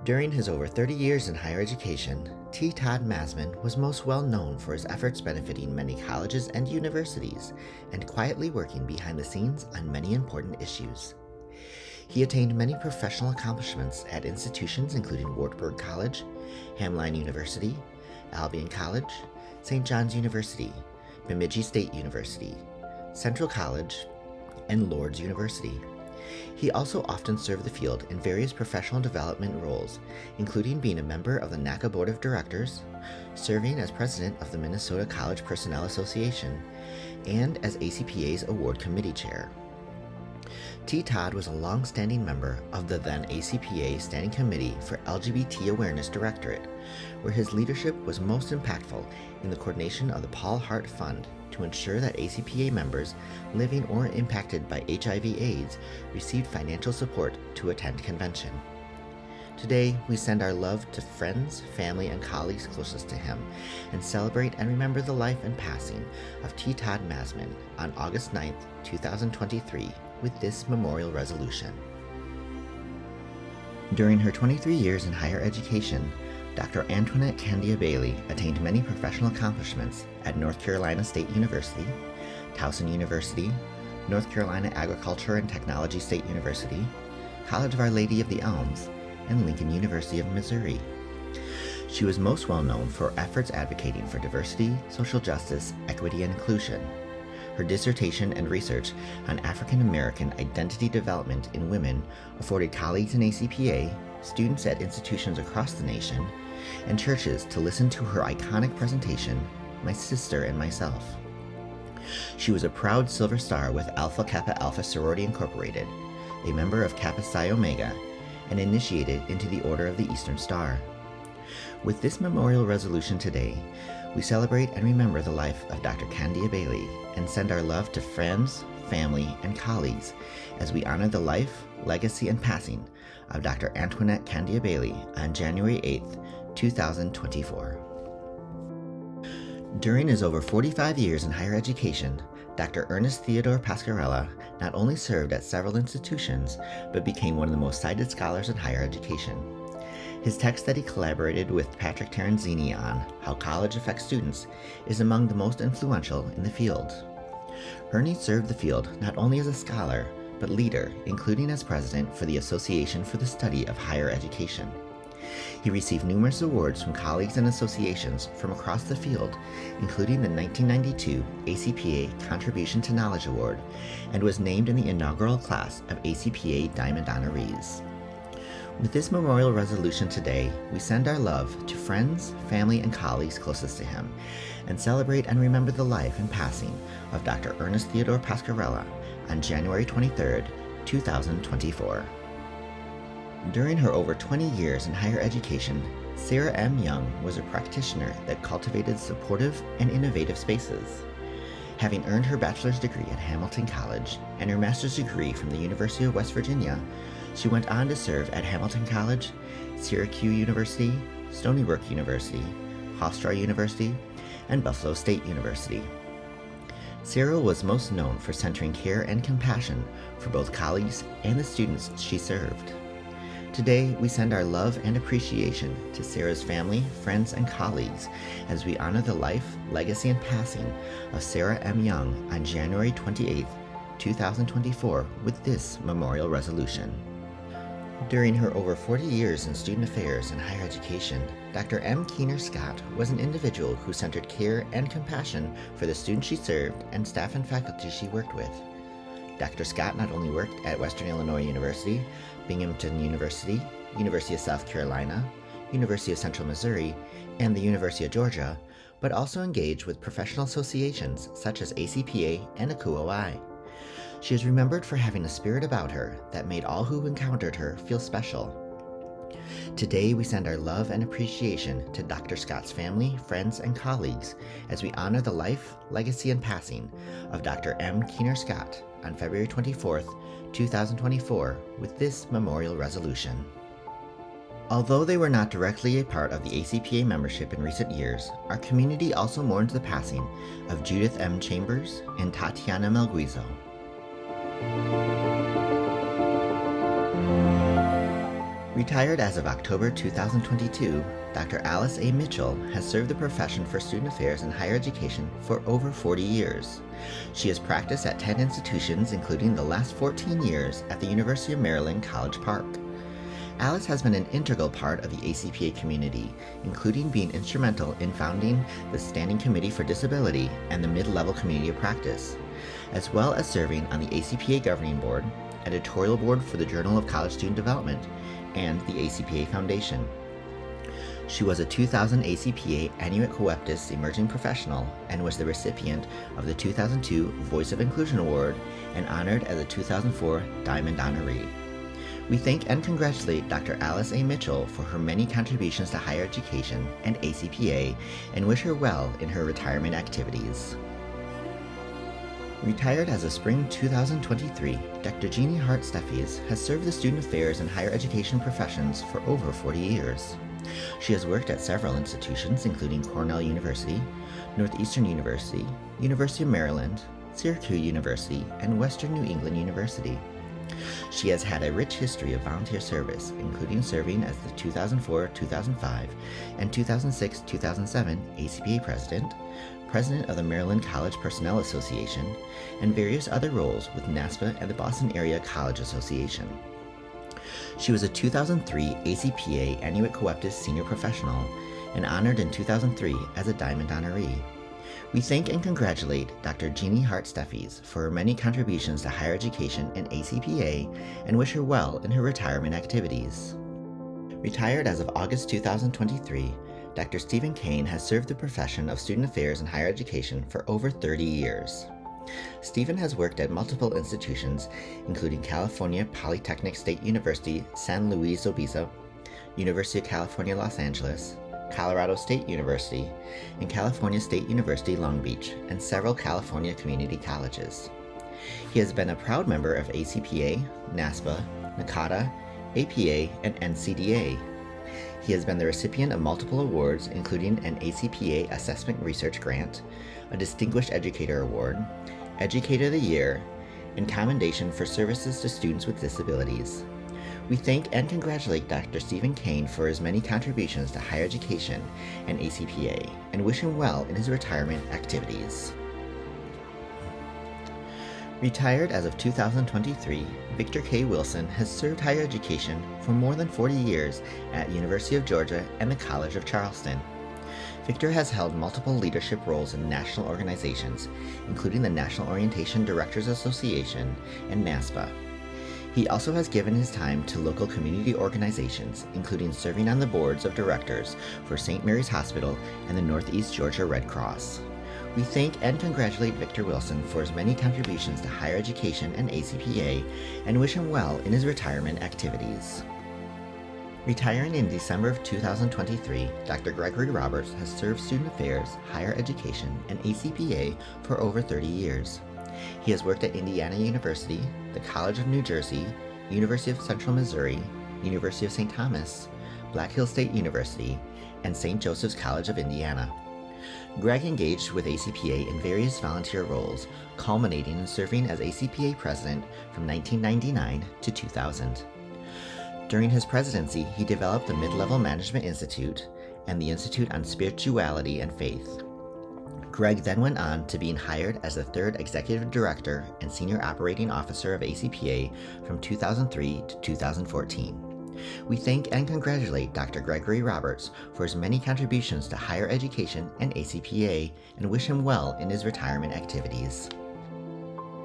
During his over 30 years in higher education, T. Todd Masman was most well known for his efforts benefiting many colleges and universities and quietly working behind the scenes on many important issues. He attained many professional accomplishments at institutions including Wartburg College, Hamline University, Albion College, St. John's University, Bemidji State University, Central College, and Lord's University. He also often served the field in various professional development roles, including being a member of the NACA Board of Directors, serving as president of the Minnesota College Personnel Association, and as ACPA's Award Committee Chair. T. Todd was a long-standing member of the then ACPA Standing Committee for LGBT Awareness Directorate, where his leadership was most impactful in the coordination of the Paul Hart Fund to ensure that ACPA members living or impacted by HIV/AIDS received financial support to attend convention. Today, we send our love to friends, family, and colleagues closest to him, and celebrate and remember the life and passing of T. Todd Masman on August 9, 2023, with this memorial resolution. During her 23 years in higher education, Dr. Antoinette Candia Bailey attained many professional accomplishments at North Carolina State University, Towson University, North Carolina Agriculture and Technology State University, College of Our Lady of the Elms, and Lincoln University of Missouri. She was most well known for efforts advocating for diversity, social justice, equity, and inclusion. Her dissertation and research on African American identity development in women afforded colleagues in ACPA, students at institutions across the nation, and churches to listen to her iconic presentation, My Sister and Myself. She was a proud Silver Star with Alpha Kappa Alpha Sorority Incorporated, a member of Kappa Psi Omega, and initiated into the Order of the Eastern Star. With this memorial resolution today, we celebrate and remember the life of Dr. Candia Bailey and send our love to friends, family, and colleagues as we honor the life, legacy, and passing of Dr. Antoinette Candia Bailey on January 8, 2024. During his over 45 years in higher education, Dr. Ernest Theodore Pascarella not only served at several institutions, but became one of the most cited scholars in higher education. His text that he collaborated with Patrick Terenzini on, How College Affects Students, is among the most influential in the field. Ernie served the field not only as a scholar, but leader, including as president for the Association for the Study of Higher Education. He received numerous awards from colleagues and associations from across the field, including the 1992 ACPA Contribution to Knowledge Award, and was named in the inaugural class of ACPA Diamond Honorees. With this memorial resolution today, we send our love to friends, family, and colleagues closest to him, and celebrate and remember the life and passing of Dr. Ernest Theodore Pascarella on January 23, 2024. During her over 20 years in higher education, Sarah M. Young was a practitioner that cultivated supportive and innovative spaces. Having earned her bachelor's degree at Hamilton College and her master's degree from the University of West Virginia, she went on to serve at Hamilton College, Syracuse University, Stony Brook University, Hofstra University, and Buffalo State University. Sarah was most known for centering care and compassion for both colleagues and the students she served. Today, we send our love and appreciation to Sarah's family, friends, and colleagues as we honor the life, legacy, and passing of Sarah M. Young on January 28, 2024 with this memorial resolution. During her over 40 years in student affairs and higher education, Dr. M. Keener Scott was an individual who centered care and compassion for the students she served and staff and faculty she worked with. Dr. Scott not only worked at Western Illinois University, Binghamton University, University of South Carolina, University of Central Missouri, and the University of Georgia, but also engaged with professional associations such as ACPA and ACUOI. She is remembered for having a spirit about her that made all who encountered her feel special. Today, we send our love and appreciation to Dr. Scott's family, friends, and colleagues as we honor the life, legacy, and passing of Dr. M. Keener Scott on February 24, 2024, with this memorial resolution. Although they were not directly a part of the ACPA membership in recent years, our community also mourns the passing of Judith M. Chambers and Tatiana Melguizo. Retired as of October 2022, Dr. Alice A. Mitchell has served the profession for student affairs and higher education for over 40 years. She has practiced at 10 institutions, including the last 14 years at the University of Maryland, College Park. Alice has been an integral part of the ACPA community, including being instrumental in founding the Standing Committee for Disability and the Mid-Level Community of Practice, as well as serving on the ACPA Governing Board, Editorial Board for the Journal of College Student Development, and the ACPA Foundation. She was a 2000 ACPA Annuit Coeptis Emerging Professional and was the recipient of the 2002 Voice of Inclusion Award and honored as a 2004 Diamond Honoree. We thank and congratulate Dr. Alice A. Mitchell for her many contributions to higher education and ACPA and wish her well in her retirement activities. Retired as of spring 2023, Dr. Jeannie Hart Steffes has served the student affairs and higher education professions for over 40 years. She has worked at several institutions, including Cornell University, Northeastern University, University of Maryland, Syracuse University, and Western New England University. She has had a rich history of volunteer service, including serving as the 2004-2005 and 2006-2007 ACPA President, President of the Maryland College Personnel Association, and various other roles with NASPA and the Boston Area College Association. She was a 2003 ACPA Annuit Coeptis Senior Professional and honored in 2003 as a Diamond Honoree. We thank and congratulate Dr. Jeannie Hart Steffes for her many contributions to higher education and ACPA and wish her well in her retirement activities. Retired as of August 2023, Dr. Stephen Kane has served the profession of student affairs and higher education for over 30 years. Stephen has worked at multiple institutions, including California Polytechnic State University, San Luis Obispo, University of California, Los Angeles, Colorado State University, and California State University, Long Beach, and several California community colleges. He has been a proud member of ACPA, NASPA, NACADA, APA, and NCDA. He has been the recipient of multiple awards, including an ACPA Assessment Research Grant, a Distinguished Educator Award, Educator of the Year, and Commendation for Services to Students with Disabilities. We thank and congratulate Dr. Stephen Kane for his many contributions to higher education and ACPA, and wish him well in his retirement activities. Retired as of 2023, Victor K. Wilson has served higher education for more than 40 years at University of Georgia and the College of Charleston. Victor has held multiple leadership roles in national organizations, including the National Orientation Directors Association and NASPA. He also has given his time to local community organizations, including serving on the boards of directors for St. Mary's Hospital and the Northeast Georgia Red Cross. We thank and congratulate Victor Wilson for his many contributions to higher education and ACPA and wish him well in his retirement activities. Retiring in December of 2023, Dr. Gregory Roberts has served student affairs, higher education, and ACPA for over 30 years. He has worked at Indiana University, the College of New Jersey, University of Central Missouri, University of St. Thomas, Black Hills State University, and St. Joseph's College of Indiana. Greg engaged with ACPA in various volunteer roles, culminating in serving as ACPA president from 1999 to 2000. During his presidency, he developed the Mid-Level Management Institute and the Institute on Spirituality and Faith. Greg then went on to being hired as the third executive director and senior operating officer of ACPA from 2003 to 2014. We thank and congratulate Dr. Gregory Roberts for his many contributions to higher education and ACPA and wish him well in his retirement activities.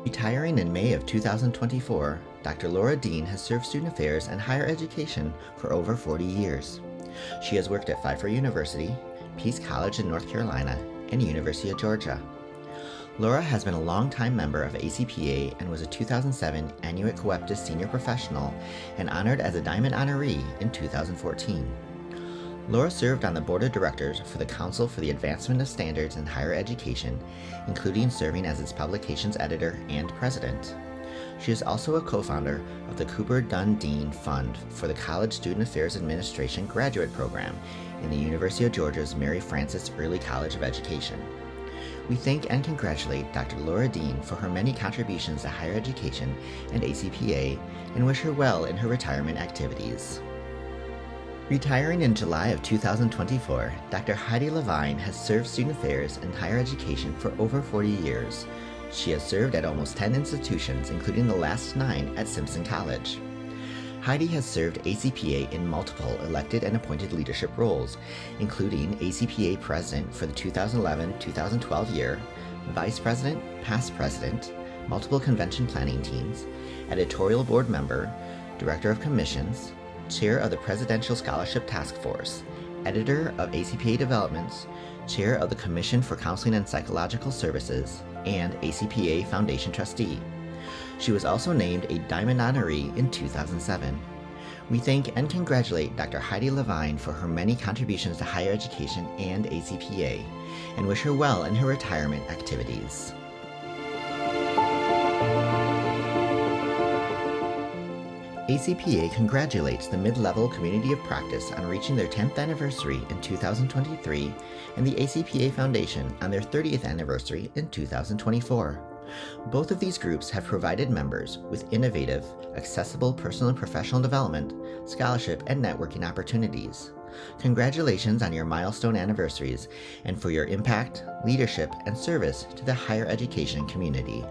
Retiring in May of 2024, Dr. Laura Dean has served student affairs and higher education for over 40 years. She has worked at Pfeiffer University, Peace College in North Carolina, and University of Georgia. Laura has been a longtime member of ACPA and was a 2007 Annuit Coeptis Senior Professional and honored as a Diamond Honoree in 2014. Laura served on the board of directors for the Council for the Advancement of Standards in Higher Education, including serving as its publications editor and president. She is also a co-founder of the Cooper Dunn Dean Fund for the College Student Affairs Administration Graduate Program in the University of Georgia's Mary Frances Early College of Education. We thank and congratulate Dr. Laura Dean for her many contributions to higher education and ACPA and wish her well in her retirement activities. Retiring in July of 2024, Dr. Heidi Levine has served student affairs and higher education for over 40 years. She has served at almost 10 institutions, including the last 9 at Simpson College. Heidi has served ACPA in multiple elected and appointed leadership roles, including ACPA President for the 2011-2012 year, Vice President, Past President, multiple convention planning teams, Editorial Board Member, Director of Commissions, Chair of the Presidential Scholarship Task Force, Editor of ACPA Developments, Chair of the Commission for Counseling and Psychological Services, and ACPA Foundation Trustee. She was also named a Diamond Honoree in 2007. We thank and congratulate Dr. Heidi Levine for her many contributions to higher education and ACPA, and wish her well in her retirement activities. ACPA congratulates the Mid-Level Community of Practice on reaching their 10th anniversary in 2023 and the ACPA Foundation on their 30th anniversary in 2024. Both of these groups have provided members with innovative, accessible personal and professional development, scholarship, and networking opportunities. Congratulations on your milestone anniversaries and for your impact, leadership, and service to the higher education community.